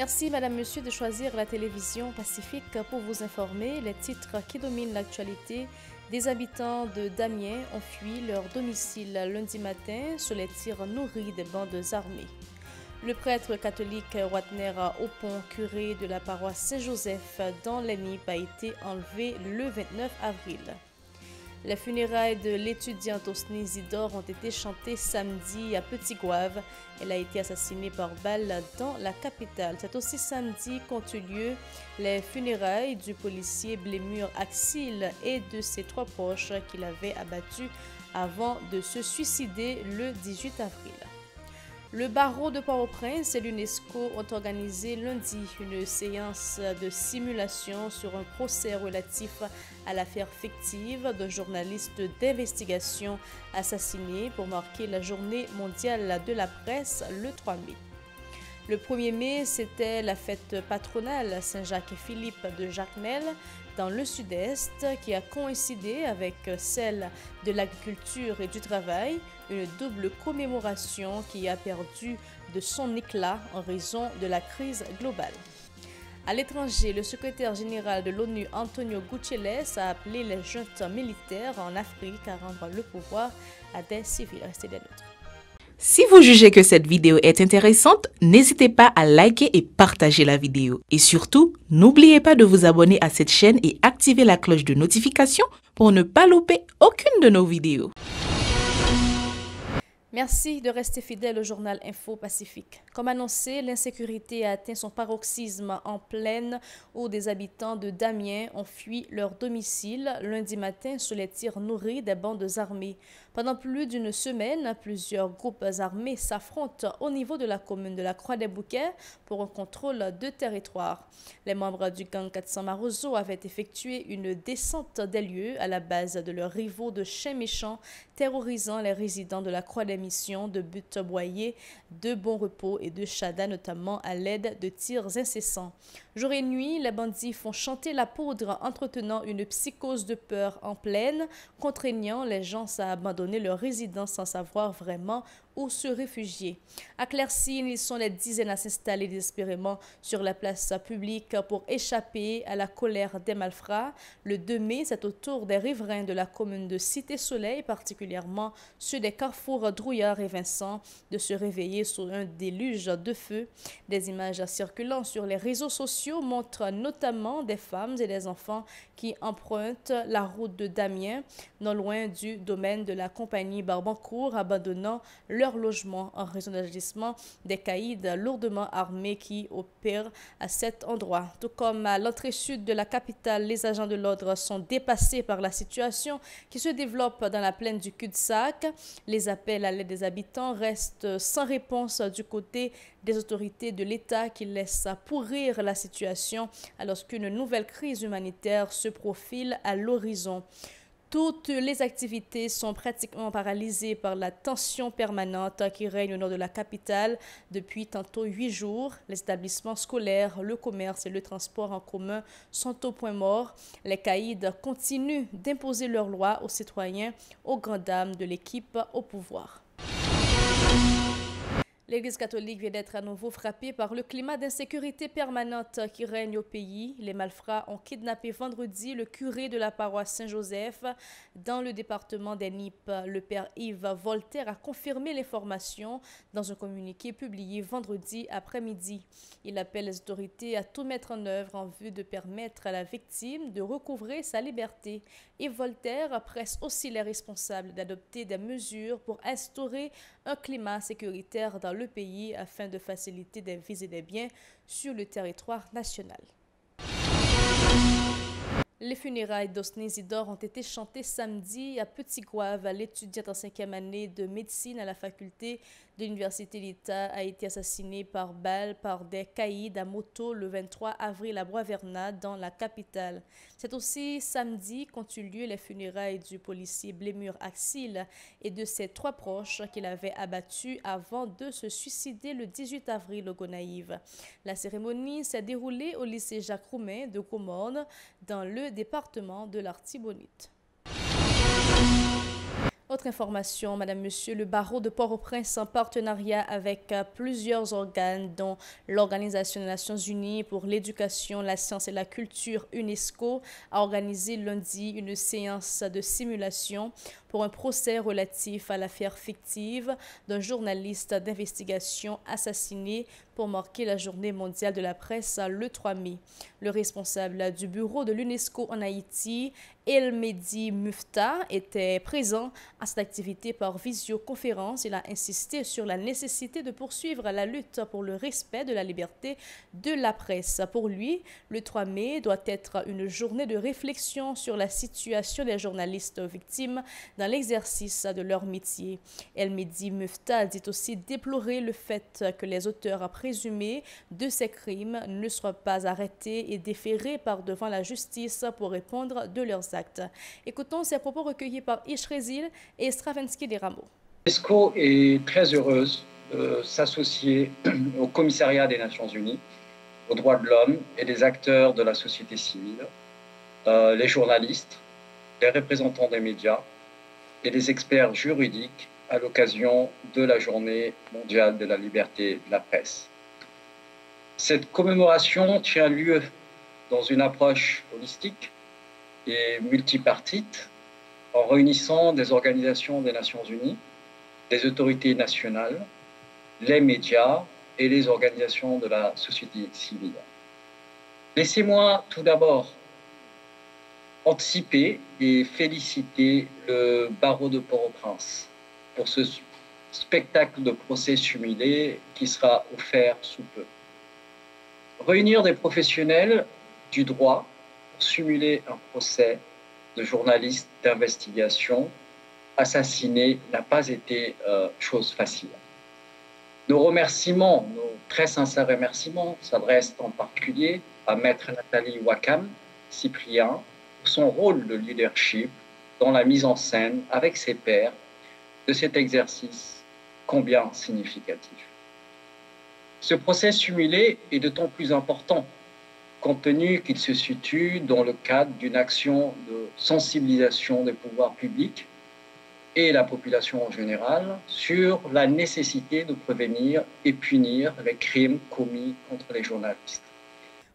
Merci Madame, Monsieur de choisir la télévision Pacifique pour vous informer. Les titres qui dominent l'actualité. Des habitants de Damiens ont fui leur domicile lundi matin sous les tirs nourris des bandes armées. Le prêtre catholique Watner Aupont, curé de la paroisse Saint-Joseph dans l'Enip, a été enlevé le 29 avril. Les funérailles de l'étudiante Osni Isidore ont été chantées samedi à Petit-Gouave. Elle a été assassinée par balle dans la capitale. C'est aussi samedi qu'ont eu lieu les funérailles du policier Blémur Axil et de ses 3 proches qu'il avait abattus avant de se suicider le 18 avril. Le barreau de Port-au-Prince et l'UNESCO ont organisé lundi une séance de simulation sur un procès relatif à l'affaire fictive d'un journaliste d'investigation assassiné pour marquer la journée mondiale de la presse le 3 mai. Le 1er mai, c'était la fête patronale Saint-Jacques-et-Philippe de Jacmel dans le sud-est qui a coïncidé avec celle de l'agriculture et du travail, une double commémoration qui a perdu de son éclat en raison de la crise globale. À l'étranger, le secrétaire général de l'ONU, Antonio Guterres, a appelé les juntes militaires en Afrique à rendre le pouvoir à des civils. Restez des nôtres. Si vous jugez que cette vidéo est intéressante, n'hésitez pas à liker et partager la vidéo. Et surtout, n'oubliez pas de vous abonner à cette chaîne et activer la cloche de notification pour ne pas louper aucune de nos vidéos. Merci de rester fidèle au journal Info Pacifique. Comme annoncé, l'insécurité a atteint son paroxysme en plaine où des habitants de Damiens ont fui leur domicile lundi matin sous les tirs nourris des bandes armées. Pendant plus d'une semaine, plusieurs groupes armés s'affrontent au niveau de la commune de la Croix-des-Bouquets pour un contrôle de territoire. Les membres du gang 400 Marozo avaient effectué une descente des lieux à la base de leurs rivaux de chiens méchants, terrorisant les résidents de la Croix-des-Missions, de Butte-Boyer, de Bon Repos et de Chada, notamment à l'aide de tirs incessants. Jour et nuit, les bandits font chanter la poudre, entretenant une psychose de peur en plaine, contraignant les gens à abandonner leur résidence sans savoir vraiment où se réfugier. À Clercy, ils sont des dizaines à s'installer désespérément sur la place publique pour échapper à la colère des malfrats. Le 2 mai, c'est au tour des riverains de la commune de Cité-Soleil, particulièrement ceux des carrefours Drouillard et Vincent, de se réveiller sous un déluge de feu. Des images circulant sur les réseaux sociaux montrent notamment des femmes et des enfants qui empruntent la route de Damiens, non loin du domaine de la compagnie Barbancourt, abandonnant leur logement en raison de l'agissement des caïds lourdement armés qui opèrent à cet endroit. Tout comme à l'entrée sud de la capitale, les agents de l'ordre sont dépassés par la situation qui se développe dans la plaine du cul-de-sac. Les appels à l'aide des habitants restent sans réponse du côté des autorités de l'État qui laissent pourrir la situation alors qu'une nouvelle crise humanitaire se profile à l'horizon. Toutes les activités sont pratiquement paralysées par la tension permanente qui règne au nord de la capitale depuis tantôt 8 jours. Les établissements scolaires, le commerce et le transport en commun sont au point mort. Les caïds continuent d'imposer leurs lois aux citoyens, aux grandes dames de l'équipe au pouvoir. L'Église catholique vient d'être à nouveau frappée par le climat d'insécurité permanente qui règne au pays. Les malfrats ont kidnappé vendredi le curé de la paroisse Saint-Joseph dans le département d'Enip. Le père Yves Voltaire a confirmé l'information dans un communiqué publié vendredi après-midi. Il appelle les autorités à tout mettre en œuvre en vue de permettre à la victime de recouvrer sa liberté. Et Voltaire presse aussi les responsables d'adopter des mesures pour instaurer un climat sécuritaire dans le pays afin de faciliter des vies et des biens sur le territoire national. Les funérailles d'Osni Isidore ont été chantées samedi à Petit-Gouave. L'étudiante en 5e année de médecine à la faculté de l'Université d'État a été assassinée par balle par des caïds à moto le 23 avril à Bois-Vernat dans la capitale. C'est aussi samedi qu'ont eu lieu les funérailles du policier Blémur Axil et de ses 3 proches qu'il avait abattus avant de se suicider le 18 avril au Gonaïve. La cérémonie s'est déroulée au lycée Jacques Roumain de Comorne dans le département de l'Artibonite. Autre information, Madame, Monsieur, le barreau de Port-au-Prince, en partenariat avec plusieurs organes, dont l'Organisation des Nations Unies pour l'éducation, la science et la culture, UNESCO, a organisé lundi une séance de simulation pour un procès relatif à l'affaire fictive d'un journaliste d'investigation assassiné pour marquer la journée mondiale de la presse le 3 mai. Le responsable du bureau de l'UNESCO en Haïti, El Mehdi Mufta, était présent à cette activité par visioconférence. Il a insisté sur la nécessité de poursuivre la lutte pour le respect de la liberté de la presse. Pour lui, le 3 mai doit être une journée de réflexion sur la situation des journalistes victimes dans l'exercice de leur métier. El Mehdi Mufta dit aussi déplorer le fait que les auteurs présumés de ces crimes ne soient pas arrêtés et déférés par devant la justice pour répondre de leurs actes. Écoutons ces propos recueillis par Ishrezil et Stravinsky des Rameaux. L'UNESCO est très heureuse de s'associer au Commissariat des Nations Unies aux droits de l'homme et des acteurs de la société civile, les journalistes, les représentants des médias et les experts juridiques à l'occasion de la Journée mondiale de la liberté de la presse. Cette commémoration tient lieu dans une approche holistique et multipartite, en réunissant des organisations des Nations Unies, des autorités nationales, les médias et les organisations de la société civile. Laissez-moi tout d'abord anticiper et féliciter le barreau de Port-au-Prince pour ce spectacle de procès simulé qui sera offert sous peu. Réunir des professionnels du droit pour simuler un procès de journalistes d'investigation assassinés n'a pas été chose facile. Nos remerciements, nos très sincères remerciements s'adressent en particulier à Maître Nathalie Wakam Cyprien pour son rôle de leadership dans la mise en scène avec ses pairs de cet exercice combien significatif. Ce procès simulé est d'autant plus important compte tenu qu'il se situe dans le cadre d'une action de sensibilisation des pouvoirs publics et la population en général sur la nécessité de prévenir et punir les crimes commis contre les journalistes.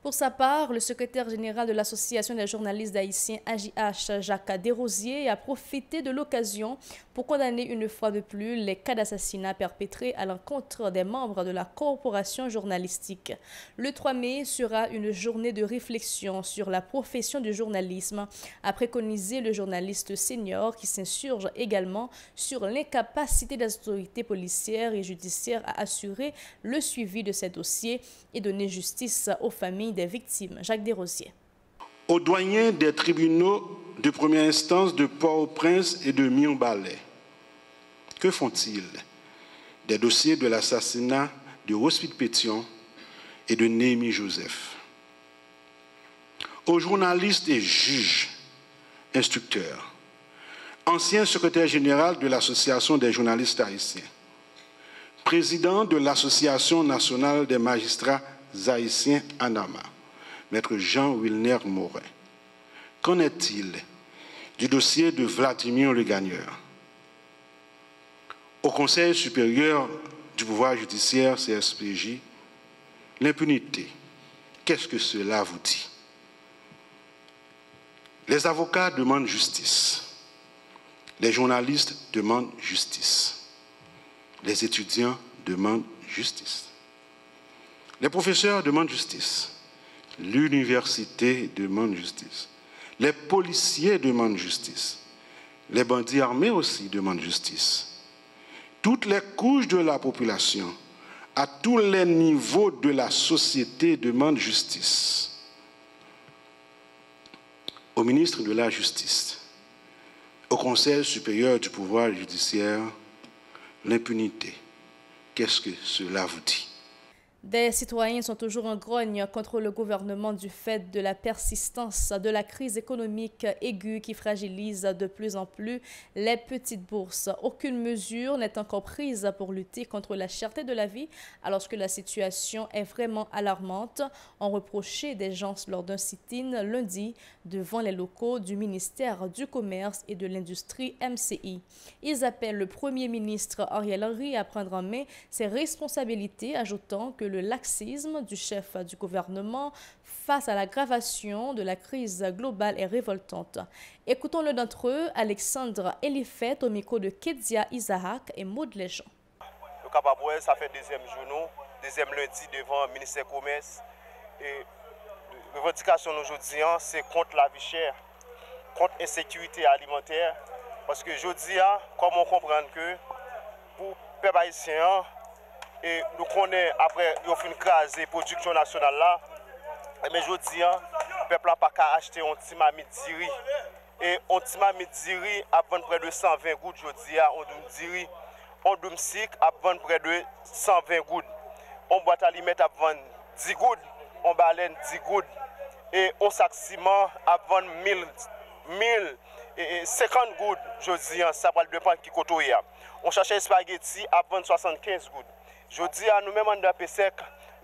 Pour sa part, le secrétaire général de l'Association des journalistes haïtiens AJH, Jacques Desrosiers, a profité de l'occasion pour condamner une fois de plus les cas d'assassinat perpétrés à l'encontre des membres de la corporation journalistique. Le 3 mai sera une journée de réflexion sur la profession du journalisme, a préconisé le journaliste senior qui s'insurge également sur l'incapacité des autorités policières et judiciaires à assurer le suivi de ces dossiers et donner justice aux familles des victimes. Jacques Desrosiers. Aux douaniers des tribunaux de première instance de Port-au-Prince et de Mion-Balais, que font-ils des dossiers de l'assassinat de Rospite Pétion et de Néhémie Joseph? Aux journalistes et juges, instructeurs, ancien secrétaire général de l'Association des journalistes haïtiens, président de l'Association nationale des magistrats haïtiens ANAMA, Maître Jean-Wilner Morin. Qu'en est-il du dossier de Vladimir Le Gagneur? Au Conseil supérieur du pouvoir judiciaire, CSPJ, l'impunité, qu'est-ce que cela vous dit? Les avocats demandent justice, les journalistes demandent justice, les étudiants demandent justice. Les professeurs demandent justice, l'université demande justice, les policiers demandent justice, les bandits armés aussi demandent justice. Toutes les couches de la population, à tous les niveaux de la société demandent justice. Au ministre de la Justice, au Conseil supérieur du pouvoir judiciaire, l'impunité, qu'est-ce que cela vous dit? Des citoyens sont toujours en grogne contre le gouvernement du fait de la persistance de la crise économique aiguë qui fragilise de plus en plus les petites bourses. Aucune mesure n'est encore prise pour lutter contre la cherté de la vie alors que la situation est vraiment alarmante, ont reproché des gens lors d'un sit-in lundi devant les locaux du ministère du Commerce et de l'Industrie MCI. Ils appellent le Premier ministre Ariel Henry à prendre en main ses responsabilités, ajoutant que le laxisme du chef du gouvernement face à l'aggravation de la crise globale est révoltante. Écoutons l'un d'entre eux, Alexandre Elifet, au micro de Kedia Isaac et Maud Léjean. Le Cap-Aboué, ça fait deuxième lundi devant le ministère du Commerce. Et la revendication aujourd'hui, c'est contre la vie chère, contre l'insécurité alimentaire. Parce que aujourd'hui, comment comprendre que pour les peuple haïtien, et nous connaissons après, ils ont fait une crasse de production nationale là. Mais aujourd'hui, le peuple n'a pas qu'à acheter un petit mamite diri. Et un petit mamite diri à vendre près de 120 gouttes. Aujourd'hui, on diri, on domestique à vendre près de 120 gouttes. On boîte à limite à vendre 10 gouttes. On baleine 10 gouttes. Et on sac ciment à vendre 1050 gouttes. Aujourd'hui, ça va dépendre qui côté. On cherche spaghetti à vendre 75 gouttes. Je dis à nous-mêmes en PSEC,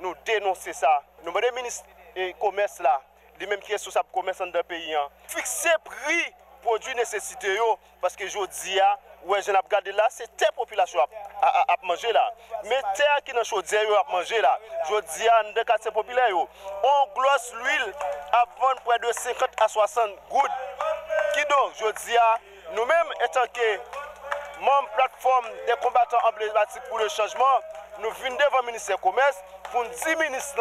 nous dénoncer ça. Nous demandons au ministre du Commerce là, lui-même qui est sous sa commerce dans le pays, fixer prix produits nécessité parce que je dis ouais, je n'ai pas regardé là, c'est terre population à manger là. Mais terre qui n'a chaudière à manger là, je dis à des quartiers populaires, on glosse l'huile à vendre près de 50 à 60 gouttes. Qui donc, je dis à nous-mêmes étant que membre plateforme des combattants emblématiques pour le changement, nous venons devant le ministère du Commerce pour 10 ministres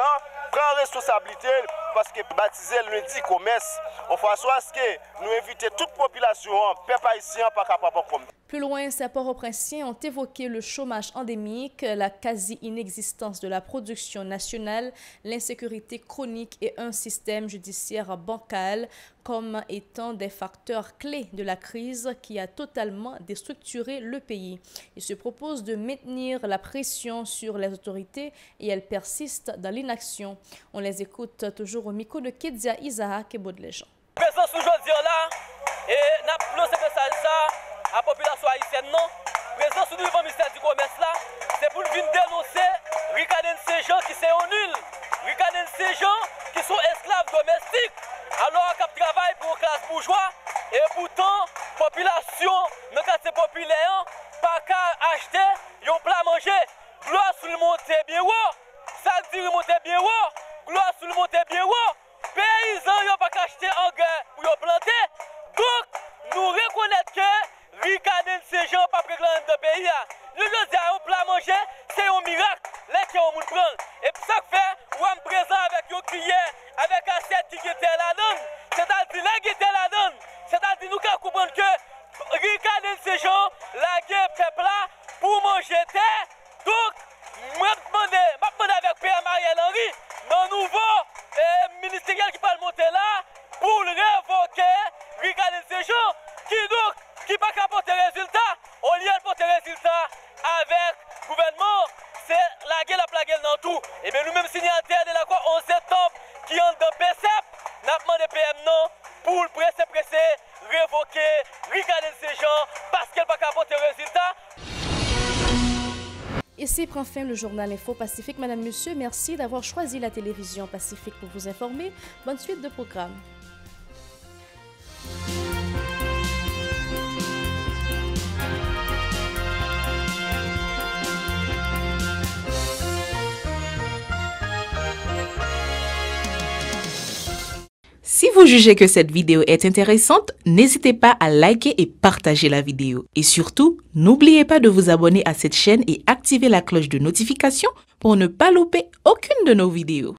prendre responsabilité parce que baptiser le lundi commerce, on fait soit ce que nous invitons toute population, peuple haïtien, pas capable de comprendre. Plus loin, ces Port-au-Prinsiens ont évoqué le chômage endémique, la quasi-inexistence de la production nationale, l'insécurité chronique et un système judiciaire bancal comme étant des facteurs clés de la crise qui a totalement déstructuré le pays. Ils se proposent de maintenir la pression sur les autorités et elles persistent dans l'inaction. On les écoute toujours au micro de Kedia Isaac et Maud Léjean. Présence aujourd'hui là, et n'a plus ce message ça à la population haïtienne non. Présence devant le ministère du Commerce là, c'est pour venir dénoncer ricaner ces gens qui sont nuls, ricaner ces gens qui sont esclaves domestiques, alors qu'ils travaillent pour la classe bourgeoise et pourtant population, dans le quartier populaire, pas qu'à acheter, ils ont plat à manger, gloire sur le monté bien haut, ça dit le monté bien haut, gloire sur le monté bien haut. Paysans n'ont pas acheté engrais pour planter. Donc, nous reconnaissons que ricaner ces gens pas préglants dans le pays. Nous disons un plat à manger, c'est un miracle. Les qui ont prendre. Et pour ça que fait, on est présent avec une cuillère, avec un assiette qui était la donne. C'est-à-dire, la qui était la donne. C'est-à-dire, nous devons comprendre que ricaner ces gens, la guerre peuple là, pour manger terre. Donc, je demande avec Père Ariel Henry, dans nouveau ministériel qui va monter là, pour révoquer, regarder ces gens qui pas apporter résultat, au lieu de porter résultat avec le gouvernement, c'est la guerre dans tout. Et bien nous-mêmes signataires de l'accord 11 septembre qui entrent dans PCEP, nous avons demandé PM non pour presser, révoquer, regarder ces gens parce qu'elle pas apporter résultat. Ici prend fin le journal Info Pacifique. Madame, Monsieur, merci d'avoir choisi la télévision Pacifique pour vous informer. Bonne suite de programme. Si vous jugez que cette vidéo est intéressante, n'hésitez pas à liker et partager la vidéo. Et surtout, n'oubliez pas de vous abonner à cette chaîne et activer la cloche de notification pour ne pas louper aucune de nos vidéos.